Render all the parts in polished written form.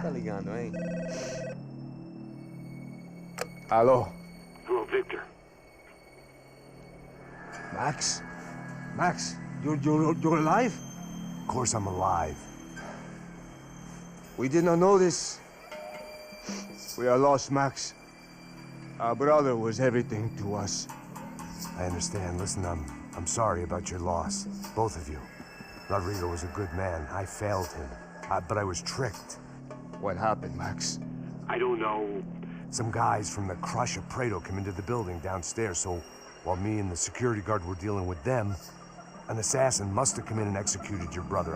está ligando, hein? Alô? Hello, Victor. Max? Max, you're alive? Of course I'm alive. We did not know this. We are lost, Max. Our brother was everything to us. I understand. Listen, I'm sorry about your loss. Both of you. Rodrigo was a good man. I failed him. But I was tricked. What happened, Max? I don't know. Some guys from the Crush of Prado came into the building downstairs, so while me and the security guard were dealing with them, an assassin must have come in and executed your brother.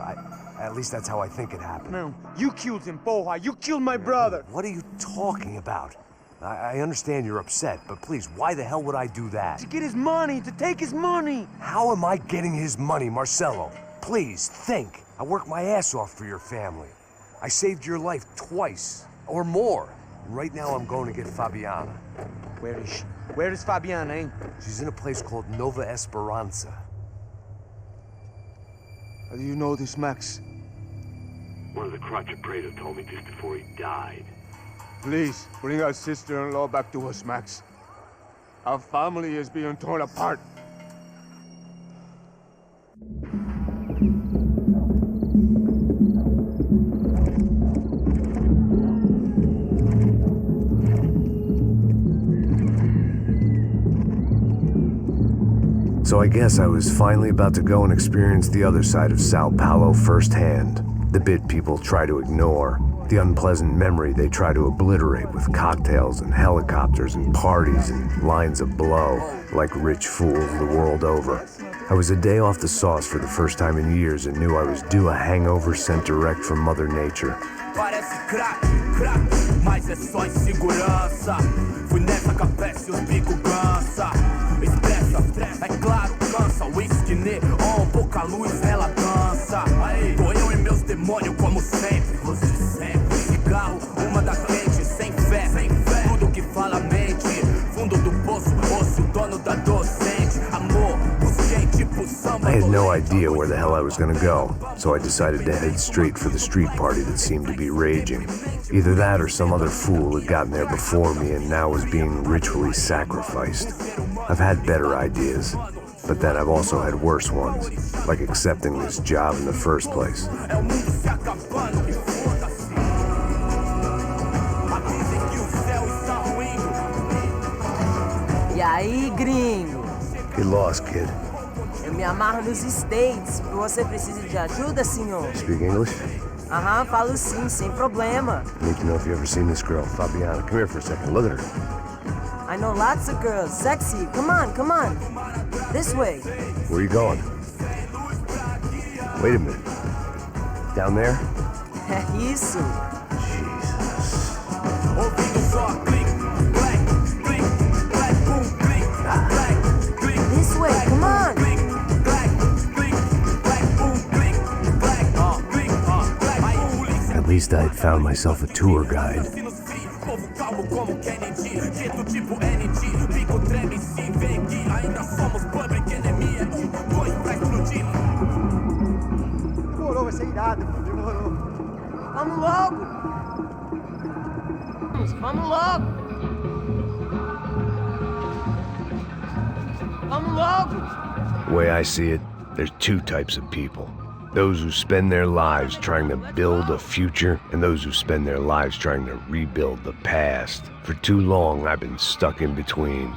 At least that's how I think it happened. No, you killed him, porra. You killed my brother. What are you talking about? I understand you're upset, but please, why the hell would I do that? To get his money, to take his money. How am I getting his money, Marcelo? Please, think. I worked my ass off for your family. I saved your life twice, or more. And right now I'm going to get Fabiana. Where is she? Where is Fabiana, eh? She's in a place called Nova Esperanza. How do you know this, Max? One of the Crotch of Prado told me just before he died. Please, bring our sister-in-law back to us, Max. Our family is being torn apart. So I guess I was finally about to go and experience the other side of Sao Paulo firsthand. The bit people try to ignore. The unpleasant memory they try to obliterate with cocktails and helicopters and parties and lines of blow, like rich fools the world over. I was a day off the sauce for the first time in years and knew I was due a hangover sent direct from Mother Nature. Parece crack, crack, mas é só insegurança. Fui nessa capeste, os bico cansa. Expressa, é claro, cansa. Whisky, neon, pouca luz, ela dança. Tô eu e meus demônios como sempre. Os de sempre. Cigarro, uma da frente, sem fé. Tudo que fala mente. Fundo do poço, osso, dono da docente. Amor, busquei tipo samba. I had no idea where the hell I was gonna go, so I decided to head straight for the street party that seemed to be raging. Either that or some other fool had gotten there before me and now was being ritually sacrificed. I've had better ideas, but then I've also had worse ones, like accepting this job in the first place. E aí, gringo? Get lost, kid. Eu me amarro nos States. Você precisa de ajuda, senhor? Speak English? Aham, falo sim, sem problema. I need to know if you've ever seen this girl, Fabiana. Come here for a second. Look at her. I know lots of girls. Sexy. Come on, come on. This way. Where are you going? Wait a minute. Down there? Isso. Jesus. This way, come on. At least I'd found myself a tour guide. Demorou, vai ser irado, demorou. Vamos logo. Vamos logo. Vamos logo. The way I see it, there's two types of people. Those who spend their lives trying to build a future, and those who spend their lives trying to rebuild the past. For too long, I've been stuck in between,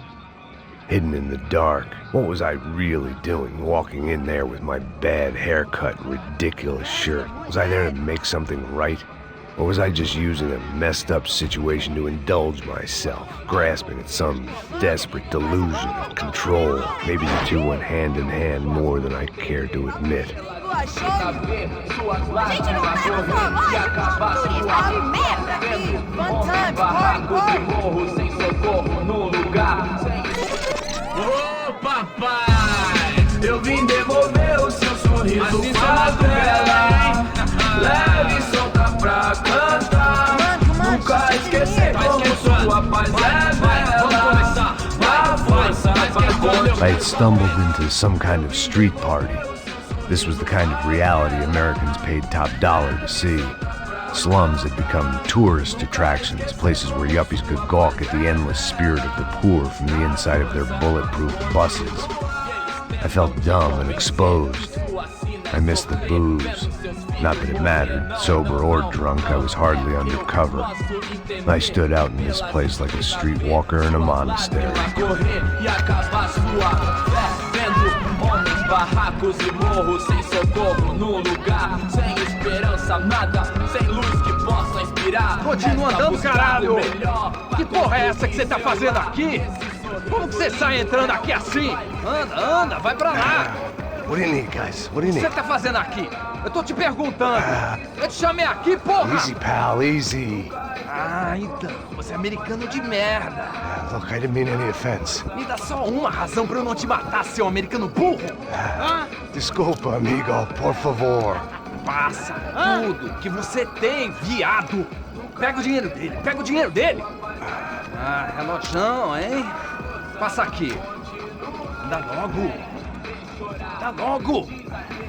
hidden in the dark. What was I really doing, walking in there with my bad haircut and ridiculous shirt? Was I there to make something right? Or was I just using a messed up situation to indulge myself, grasping at some desperate delusion of control? Maybe the two went hand in hand more than I care to admit. Gente, não leva falar, turista de merda aqui. Fun time, corre. Sem socorro no lugar. Ô papai, eu vim devolver o seu sorriso pra tela. Leve e solta pra cantar. Nunca esquecer como sua paz é bela. Na força, I had stumbled into some kind of street party. This was the kind of reality Americans paid top dollar to see. Slums had become tourist attractions, places where yuppies could gawk at the endless spirit of the poor from the inside of their bulletproof buses. I felt dumb and exposed. I missed the booze. Not that it mattered. Sober or drunk, I was hardly undercover. I stood out in this place like a streetwalker in a monastery. Barracos e morros sem socorro num lugar sem esperança, nada, sem luz que possa inspirar. Continua andando, caralho! Que porra é essa que você tá fazendo aqui? Como que você sai entrando aqui assim? Anda, vai pra lá! What do you need, guys? What do you O que need? você tá fazendo aqui? Eu tô te perguntando. Eu te chamei aqui, porra! Easy, pal, easy. Ah, então, você é americano de merda. Look, I didn't mean any offense. Me dá só uma razão pra eu não te matar, seu americano burro. Desculpa, amigo, por favor. Passa tudo que você tem, viado. Pega o dinheiro dele, Ah, relojão, hein? Passa aqui. Dá logo.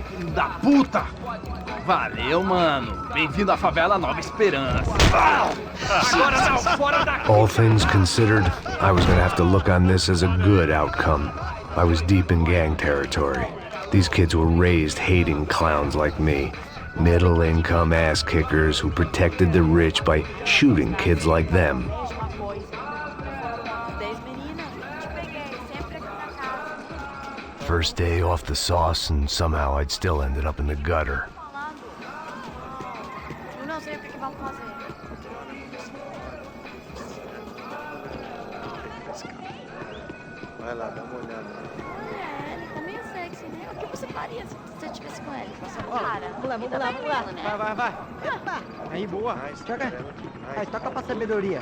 Filho da puta. Valeu, mano. Bem-vindo à favela Nova Esperança. Agora não, fora daqui. All things considered, I was gonna have to look on this as a good outcome. I was deep in gang territory. These kids were raised hating clowns like me. Middle-income ass-kickers who protected the rich by shooting kids like them. First day off the sauce, and somehow I'd still ended up in the gutter. Eu não sei o que vão fazer. Vai lá, dá uma olhada. Ele tá meio sexy, né? O que você faria se você estivesse com ele? Você não para? Vamos lá. Vai. Epa! Aí, boa. Joga. Vai, toca pra sabedoria.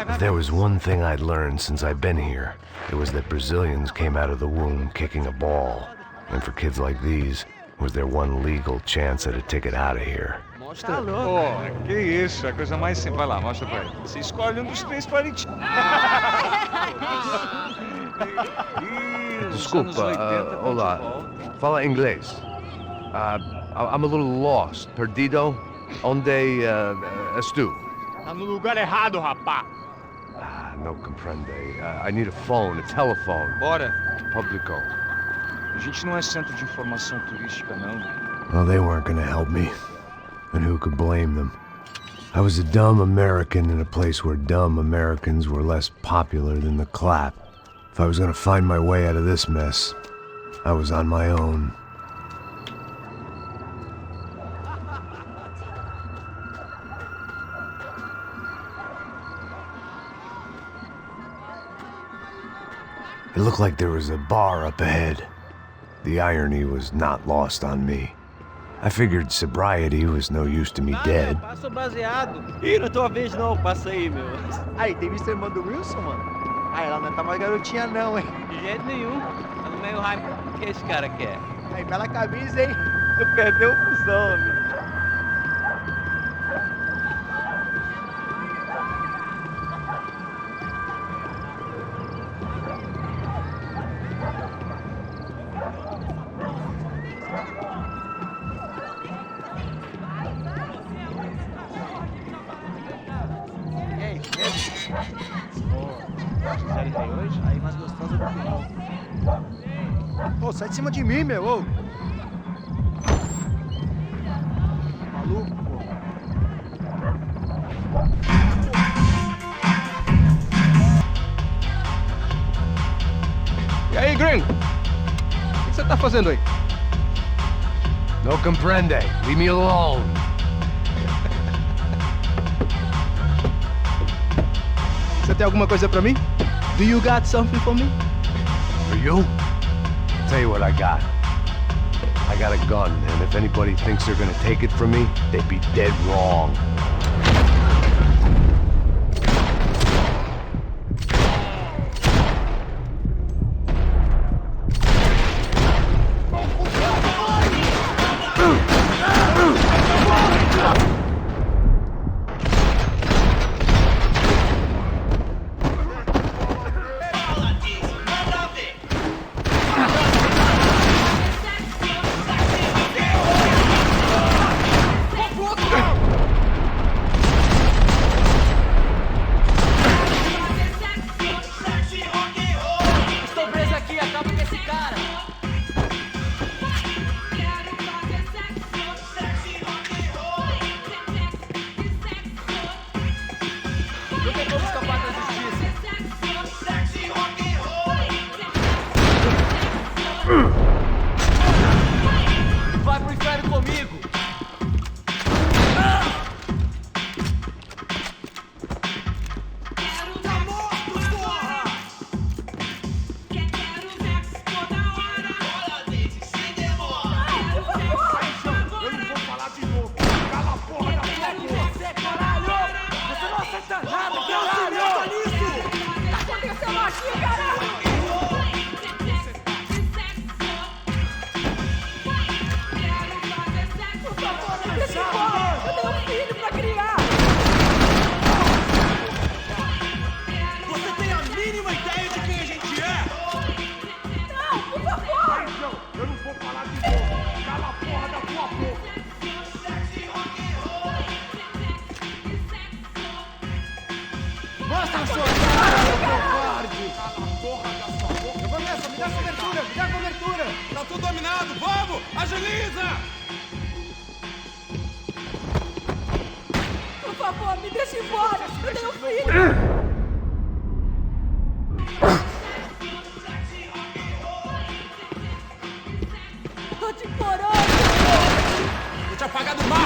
If there was one thing I'd learned since I've been here, it was that Brazilians came out of the womb kicking a ball. And for kids like these, was their one legal chance at a ticket out of here. Tá louco. Que isso, é a coisa mais simples. Vai lá, mostra pra ele. Você escolhe um dos três palitinhos. Desculpa, olá. Fala inglês. I'm a little lost. Perdido? Onde estou? Tá no lugar errado, rapá. No comprende. I need a phone, a telephone. Bora. Publico. A gente não é centro de informação turística, não. Well, they weren't gonna help me. And who could blame them? I was a dumb American in a place where dumb Americans were less popular than the clap. If I was gonna find my way out of this mess, I was on my own. It looked like there was a bar up ahead. The irony was not lost on me. I figured sobriety was no use to me dead. Passo baseado. Ih, não é tua vez não, passa aí, meu. Aí, tem visto a irmã do Wilson, mano? Ah, ela não tá mais garotinha não, hein? De jeito nenhum. Tá no meio hype. O que esse cara quer? Aí, bela camisa, hein? Tu perdeu o fusão, amigo. Aí, mais gostosa do que... Ô, sai de cima de mim, meu, ô! Maluco, pô. E aí, gringo? O que você tá fazendo aí? No comprende. Leave me alone. Você tem alguma coisa pra mim? Do you got something for me? For you? Tell you what I got. I got a gun, and if anybody thinks they're gonna take it from me, they'd be dead wrong. deixa embora! Eu tenho filho! Tô te implorando! Vou te apagar do mapa!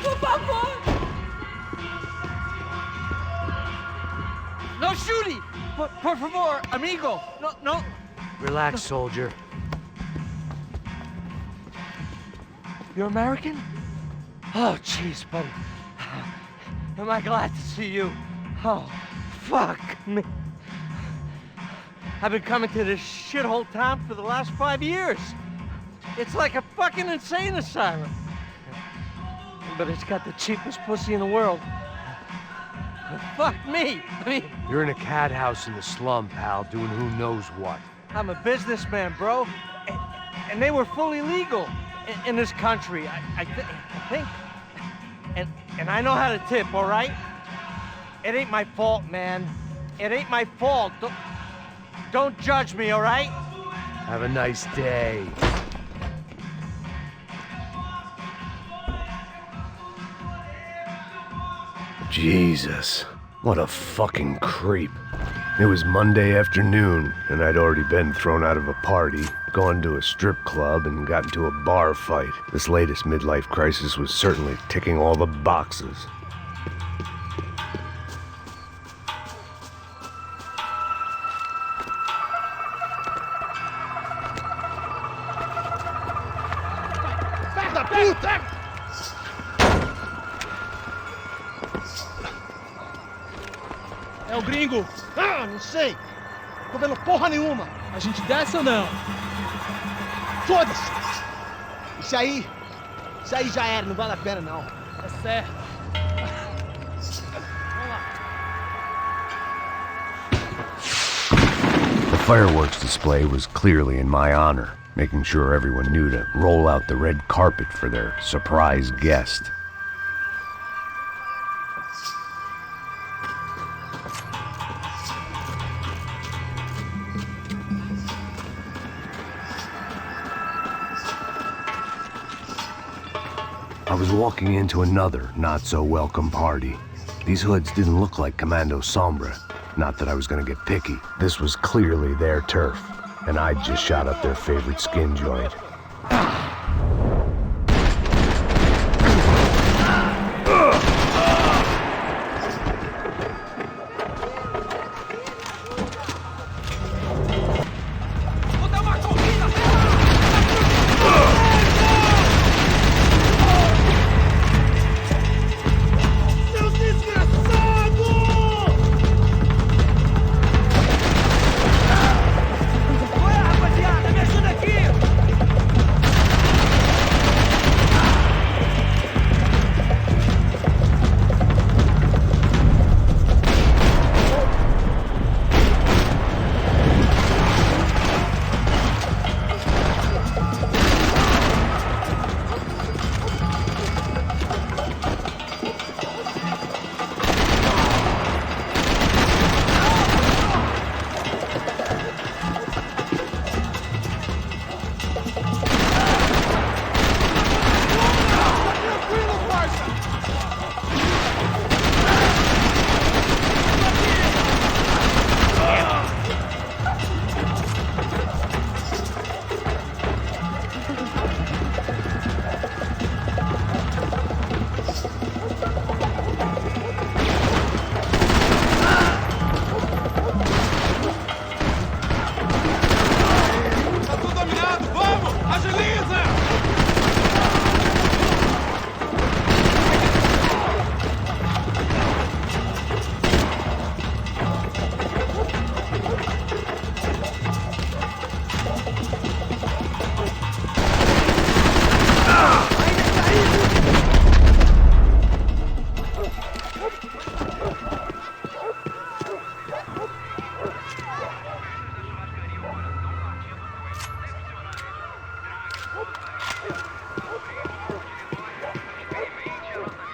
Por favor! No shooting! Por favor, amigo! No! Relax, soldier. You're American? Oh, jeez, buddy. Am I glad to see you? Oh, fuck me. I've been coming to this shithole town for the last 5 years. It's like a fucking insane asylum. But it's got the cheapest pussy in the world. Fuck me. I mean, You're in a cat house in the slum, pal, doing who knows what. I'm a businessman, bro. And they were fully legal in this country, I think. And I know how to tip, all right? It ain't my fault, man. It ain't my fault. Don't judge me, all right? Have a nice day. Jesus, what a fucking creep. It was Monday afternoon, and I'd already been thrown out of a party, gone to a strip club, and got into a bar fight. This latest midlife crisis was certainly ticking all the boxes. É o gringo. Ah, não sei. Tô vendo porra nenhuma. A gente desce ou não? Foda-se. Isso aí já era, não vale a pena não. É certo. Vamos lá. The fireworks display was clearly in my honor, making sure everyone knew to roll out the red carpet for their surprise guest. I was walking into another not-so-welcome party. These hoods didn't look like Commando Sombra. Not that I was gonna get picky. This was clearly their turf, and I'd just shot up their favorite skin joint.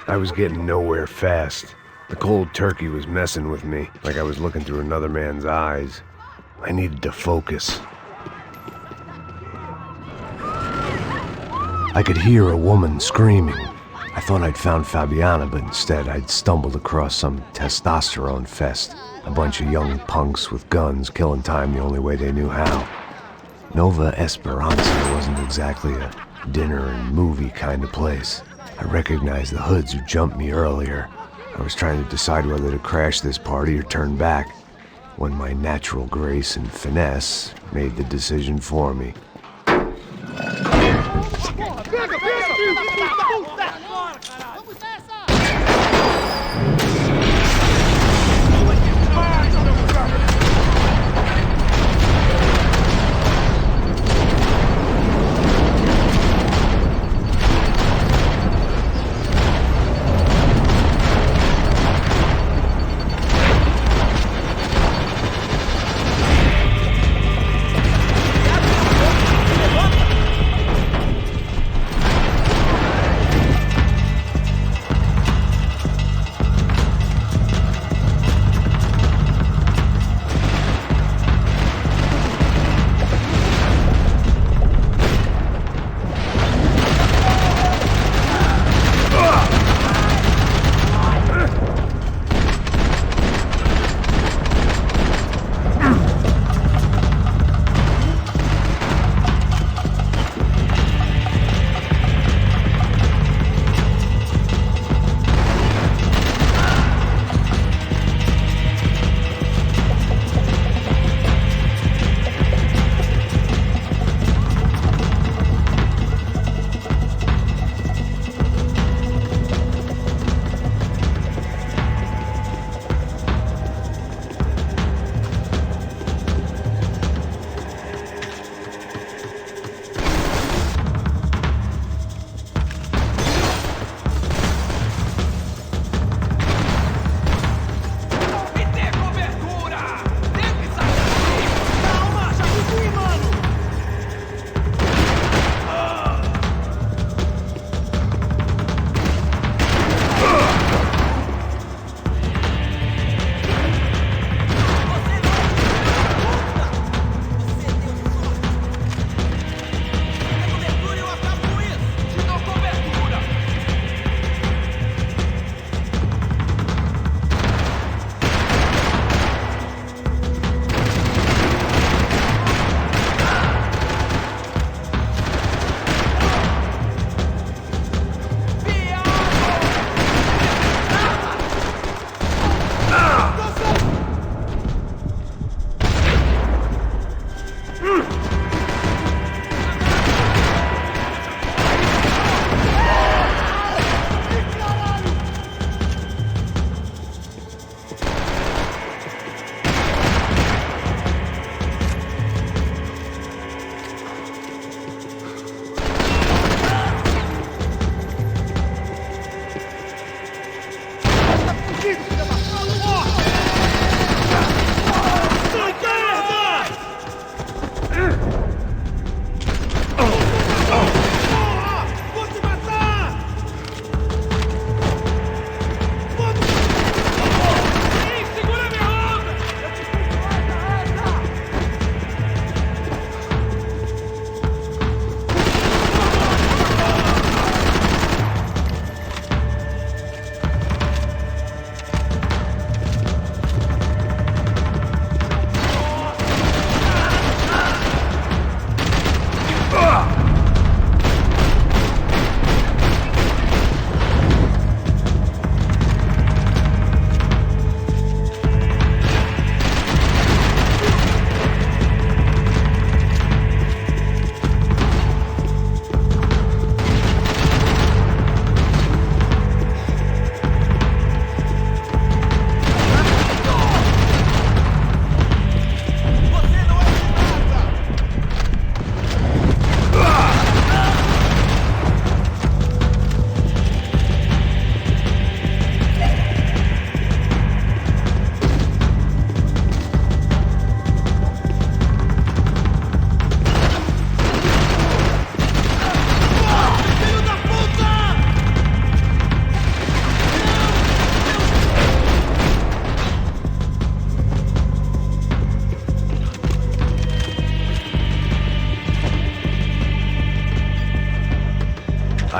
I was getting nowhere fast. The cold turkey was messing with me, like I was looking through another man's eyes. I needed to focus. I could hear a woman screaming. I thought I'd found Fabiana, but instead I'd stumbled across some testosterone fest. A bunch of young punks with guns killing time the only way they knew how. Nova Esperanza wasn't exactly a dinner and movie kind of place. I recognized the hoods who jumped me earlier. I was trying to decide whether to crash this party or turn back, when my natural grace and finesse made the decision for me.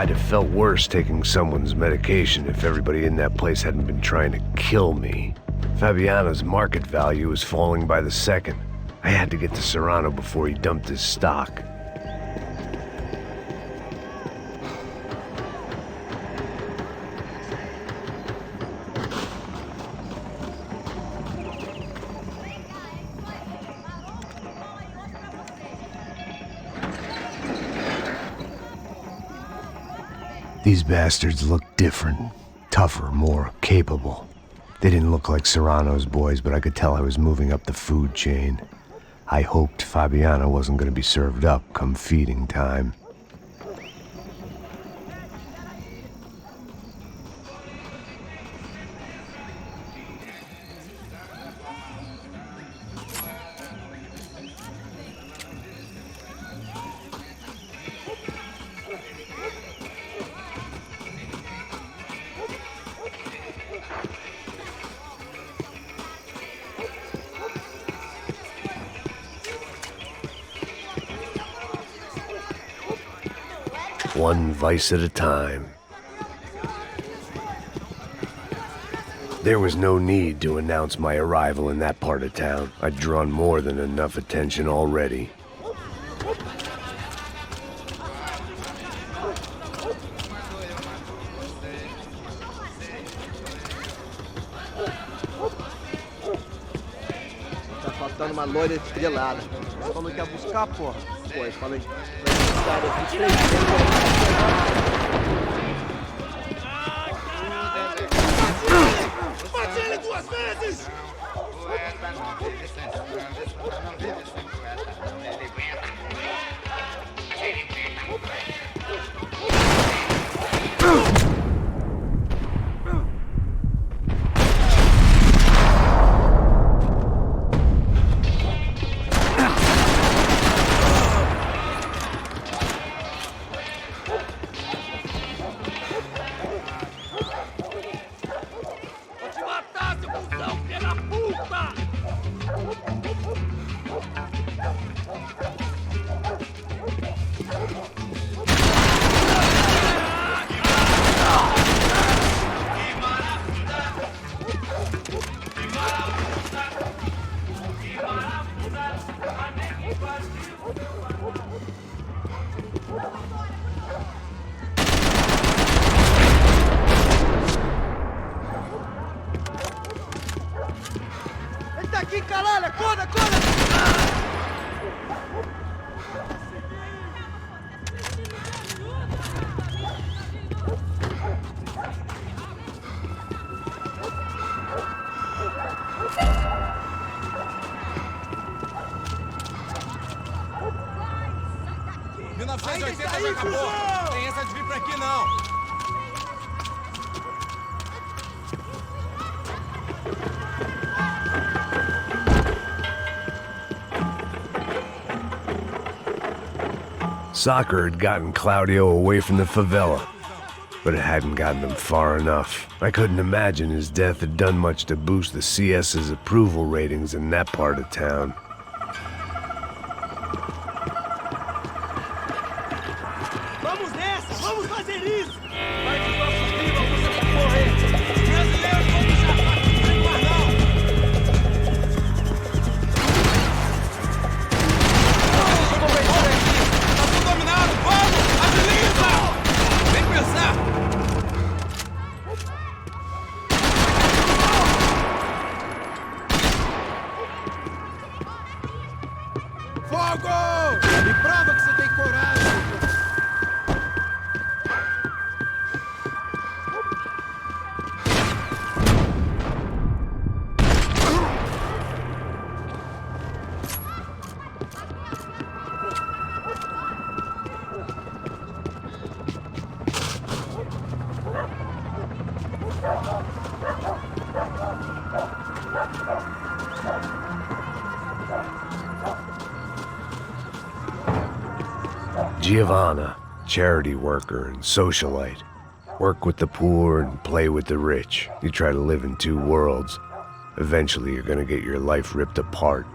I'd have felt worse taking someone's medication if everybody in that place hadn't been trying to kill me. Fabiano's market value was falling by the second. I had to get to Serrano before he dumped his stock. These bastards looked different, tougher, more capable. They didn't look like Serrano's boys, but I could tell I was moving up the food chain. I hoped Fabiano wasn't going to be served up come feeding time. One vice at a time. There was no need to announce my arrival in that part of town. I'd drawn more than enough attention already. Tá faltando uma loira estrelada. Você falou que ia buscar, porra? Pô, eu falei... Cara, aqui 3 Bate ele 2 vezes! Ele tá aqui, caralho! Acorda, acorda! Já acabou! Não tem essa de vir pra aqui, não! Soccer had gotten Claudio away from the favela, but it hadn't gotten him far enough. I couldn't imagine his death had done much to boost the CS's approval ratings in that part of town. Vamos nessa! Vamos fazer isso! Vai que os nossos rivais vão ter que correr! Os brasileiros vão puxar a faca sem guardar! Vamos, companheiro! Tá tudo dominado! Vamos! Agiliza! Vem pensar! Fogo! Me prova que você tem coragem! Giovanna, charity worker and socialite. Work with the poor and play with the rich. You try to live in 2 worlds. Eventually you're gonna get your life ripped apart.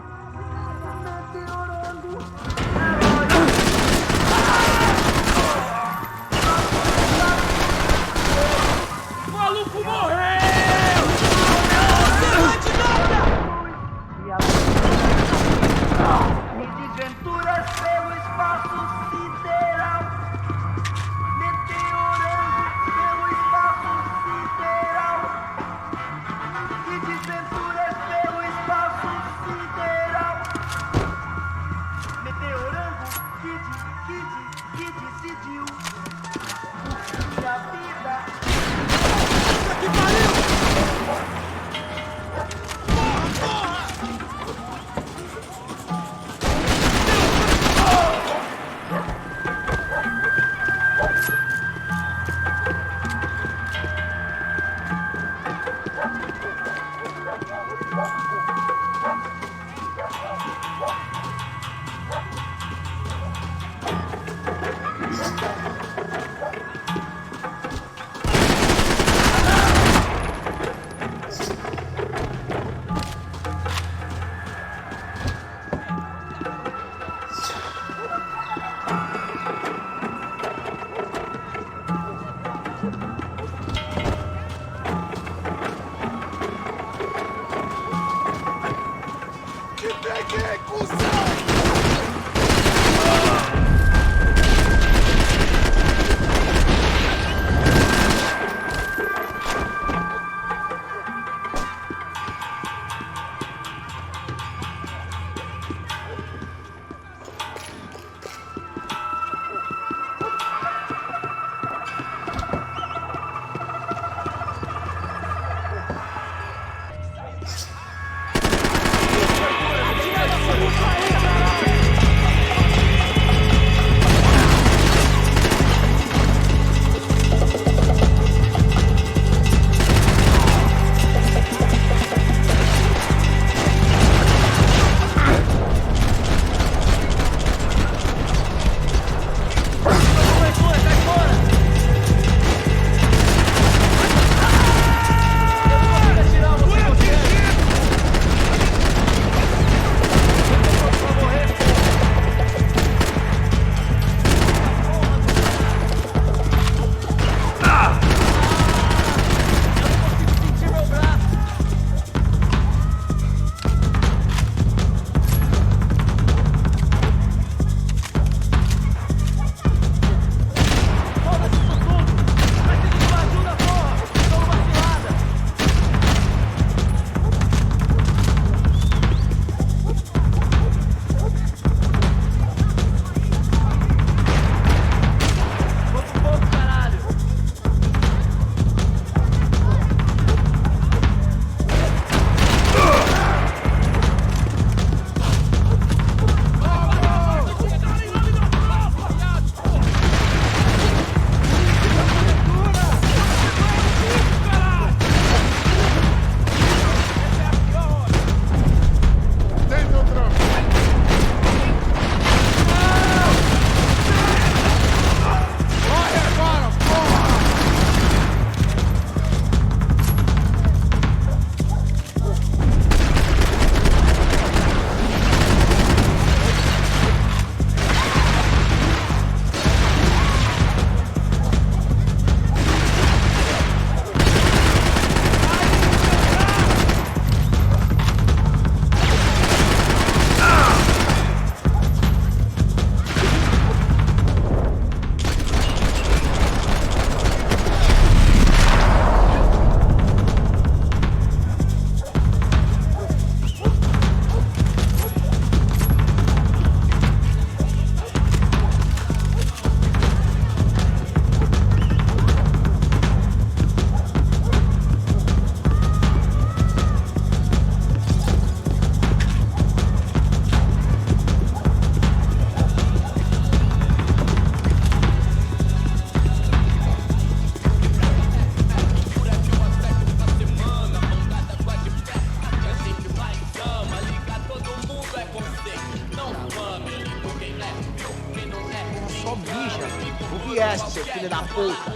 puta.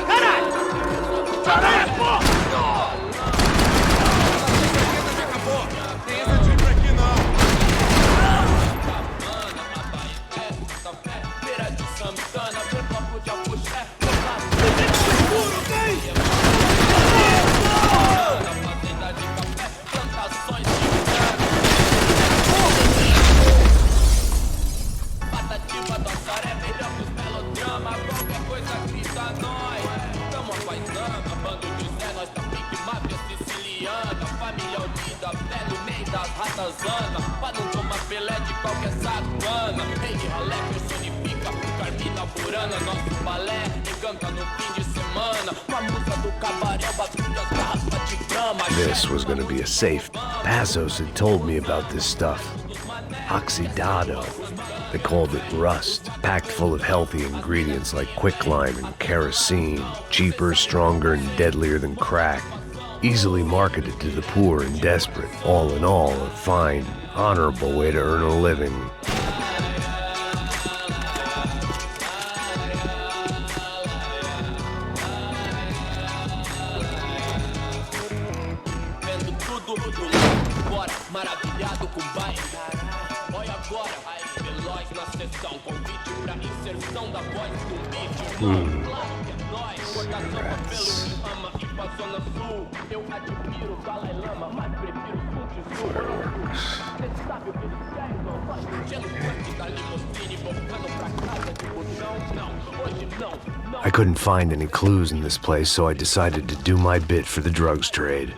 Caralho! Caralho, porra! Tem essa tipo aqui não. Feira de Santana, vem papo de apuxé. Fazenda de café, plantações de cana. Patativa do Açaré, melhor que os melodramas. Qualquer coisa grita nós. Tamo apaisando, bando de Zé, nós tá pique máfia siciliana. Família unida, pé no meio das ratazanas. Pra não tomar pelé de qualquer sacana. Rei de ralé personifica, Carmina Burana. Nosso balé encanta no fim de semana. Com a música do cabaré, batendo as garrafas de grama. This was gonna be a safe. Passos had told me about this stuff. Oxidado. They called it rust, packed full of healthy ingredients like quicklime and kerosene, cheaper, stronger, and deadlier than crack. Easily marketed to the poor and desperate. All in all, a fine, honorable way to earn a living. Vendo tudo, bora, maravilhado com o baile. Olha agora, aí, veloz na sessão. Convite pra inserção da voz do vídeo. Claro que é nóis, cortação cabelo que ama e pra zona sul. Eu admiro o Dalai Lama, mas prefiro o sul. Cê sabe o que eles querem, não? Nós gelo quente da limusine, voltando pra casa de botão. Não, hoje não. I couldn't find any clues in this place, so I decided to do my bit for the drugs trade.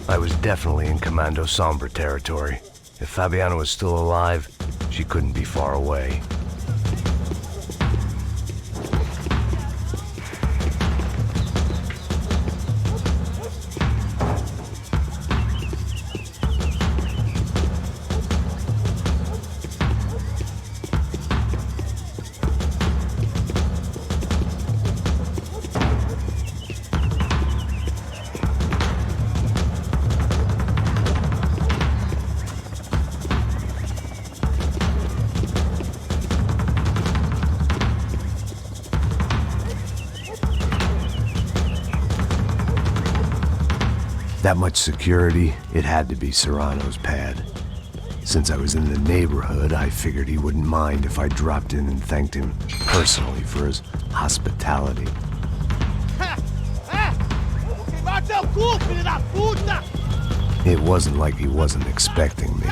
I was definitely in Commando Sombra territory. If Fabiana was still alive, she couldn't be far away. That much security, it had to be Serrano's pad. Since I was in the neighborhood, I figured he wouldn't mind if I dropped in and thanked him personally for his hospitality. It wasn't like he wasn't expecting me.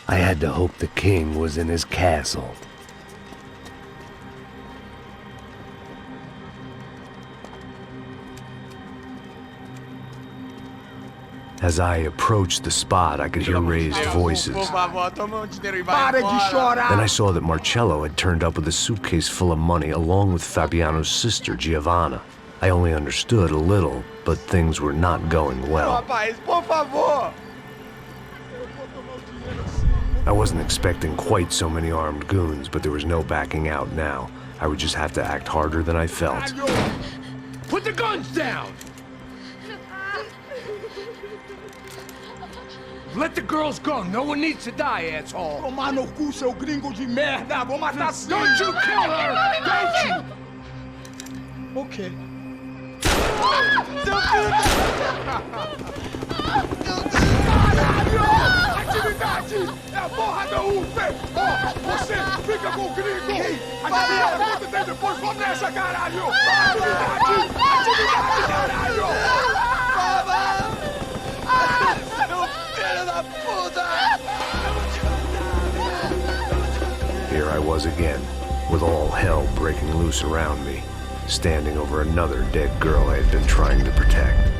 I had to hope the king was in his castle. As I approached the spot, I could hear raised voices. Then I saw that Marcello had turned up with a suitcase full of money along with Fabiano's sister, Giovanna. I only understood a little, but things were not going well. I wasn't expecting quite so many armed goons, but there was no backing out now. I would just have to act harder than I felt. Put the guns down! Let the girls go. No one needs to die, asshole. Tomar no cu, seu gringo de merda. Vou matar sim. Don't you kill her! Don't you! Okay. Caralho! Atividade! É a porra da UP! Ó, você fica com o gringo! A gente dá conta dele depois, vamos nessa, caralho! Atividade! Atividade, caralho! Here I was again, with all hell breaking loose around me, standing over another dead girl I had been trying to protect.